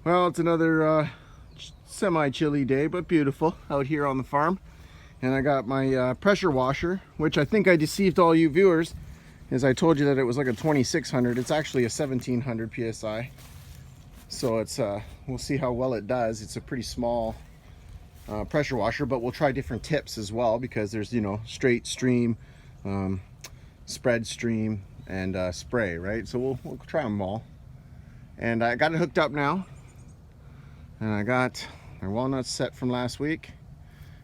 Well, it's another semi-chilly day, but beautiful out here on the farm. And I got my pressure washer, which I think I deceived all you viewers, as I told you that it was like a 2600. It's actually a 1700 PSI. So it's we'll see how well it does. It's a pretty small pressure washer, but we'll try different tips as well, because there's, you know, straight stream, spread stream, and spray, right? So we'll try them all. And I got it hooked up now. And I got my walnuts set from last week,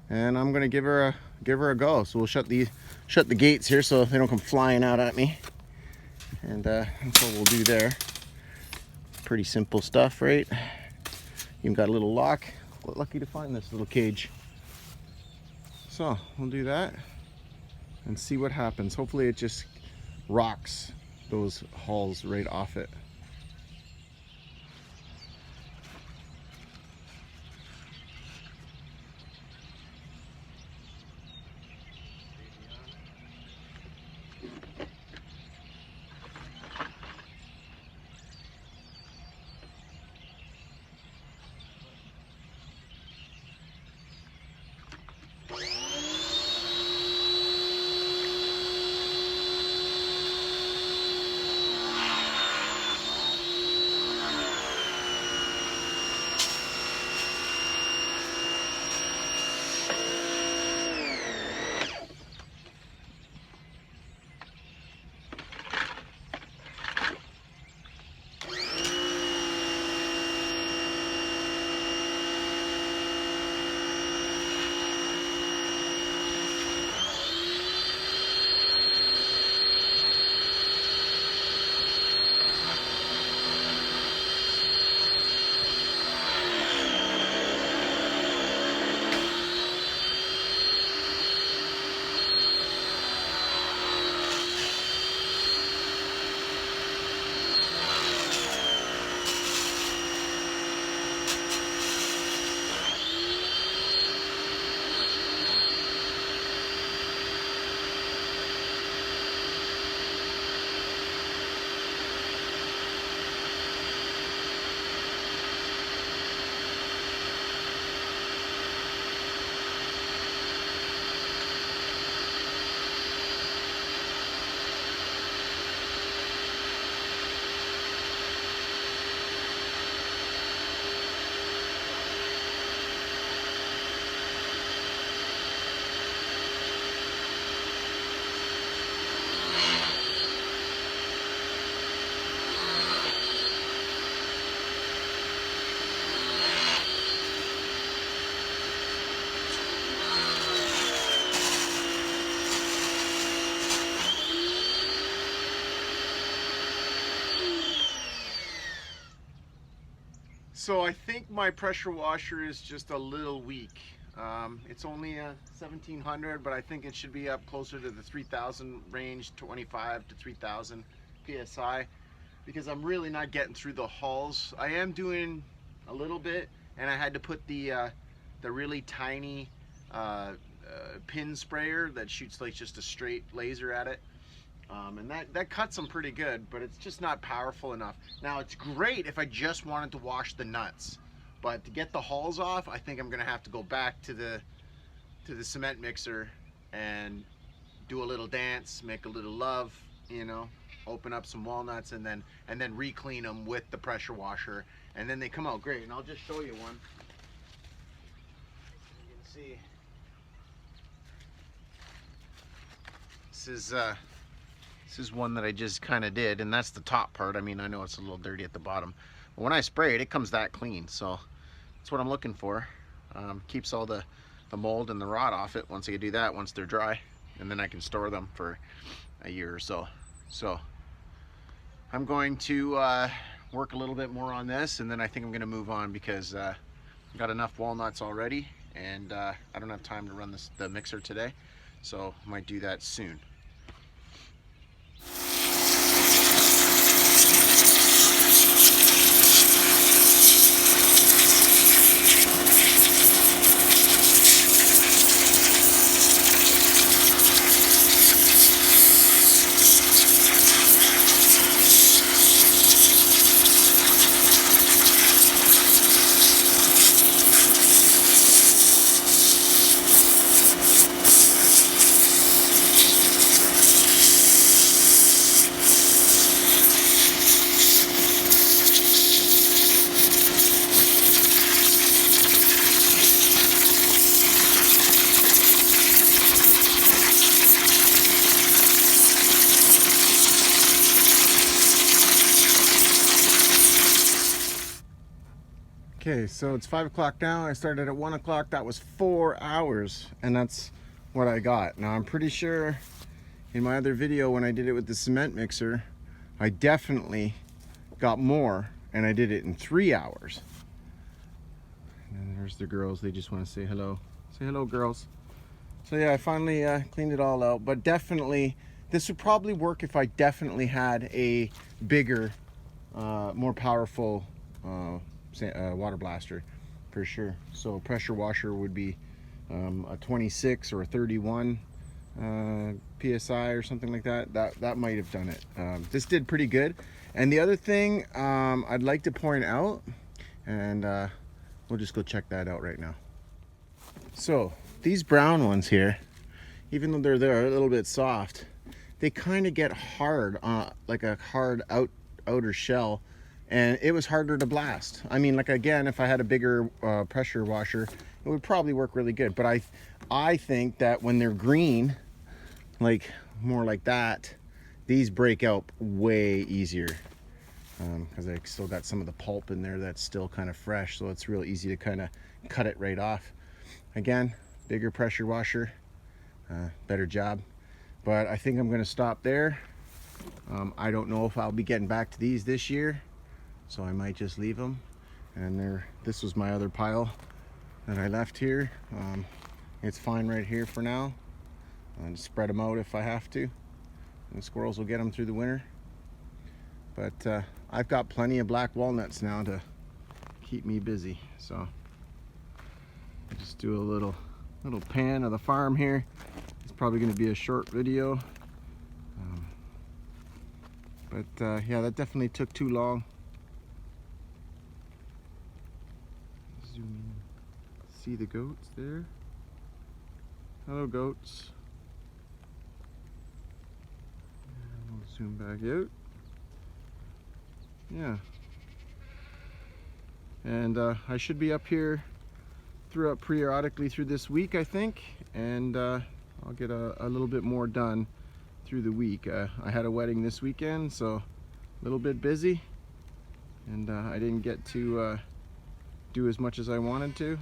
and I'm gonna give her a go. So we'll shut the gates here so they don't come flying out at me, and that's what we'll do there. Pretty simple stuff, right? Even got a little lock. Lucky to find this little cage. So we'll do that and see what happens. Hopefully it just rocks those hulls right off it. So I think my pressure washer is just a little weak. It's only a 1700, but I think it should be up closer to the 3000 range, 25 to 3000 PSI, because I'm really not getting through the hulls. I am doing a little bit, and I had to put the really tiny pin sprayer that shoots like just a straight laser at it. And that cuts them pretty good, but it's just not powerful enough. Now, it's great if I just wanted to wash the nuts, but to get the hulls off, I think I'm gonna have to go back to the cement mixer and do a little dance, make a little love, you know, open up some walnuts, and then re-clean them with the pressure washer, and then they come out great. And I'll just show you one. You can see this is one that I just kind of did, and that's the top part. I mean, I know it's a little dirty at the bottom, but when I spray it, it comes that clean. So that's what I'm looking for. Keeps all the mold and the rot off it once I do that, once they're dry, and then I can store them for a year or so. So I'm going to work a little bit more on this, and then I think I'm going to move on, because I've got enough walnuts already, and I don't have time to run the mixer today, so I might do that soon. Okay, so it's 5 o'clock now. I started at 1 o'clock. That was 4 hours, and that's what I got. Now I'm pretty sure in my other video when I did it with the cement mixer, I definitely got more, and I did it in 3 hours. And there's the girls. They just want to say hello. Say hello, girls. So yeah, I finally cleaned it all out, but definitely this would probably work if I definitely had a bigger, more powerful water blaster, for sure. So pressure washer would be a 26 or a 31 psi or something like that. That might have done it. This did pretty good. And the other thing I'd like to point out, and we'll just go check that out right now. So these brown ones here, even though they're a little bit soft, they kind of get hard, like a hard outer shell, and it was harder to blast. I mean, like, again, if I had a bigger pressure washer, it would probably work really good. But I think that when they're green, like more like that, these break out way easier, because I still got some of the pulp in there that's still kind of fresh, so it's real easy to kind of cut it right off. Again, bigger pressure washer, better job. But I think I'm going to stop there. I don't know if I'll be getting back to these this year, so I might just leave them. And this was my other pile that I left here. It's fine right here for now. I'll just spread them out if I have to, and the squirrels will get them through the winter. But I've got plenty of black walnuts now to keep me busy, so I'll just do a little pan of the farm here. It's probably going to be a short video, but yeah, that definitely took too long. Zoom in. See the goats there? Hello, goats. And we'll zoom back out. Yeah. And I should be up here periodically through this week, I think, and I'll get a little bit more done through the week. I had a wedding this weekend, so a little bit busy, and I didn't get to do as much as I wanted to.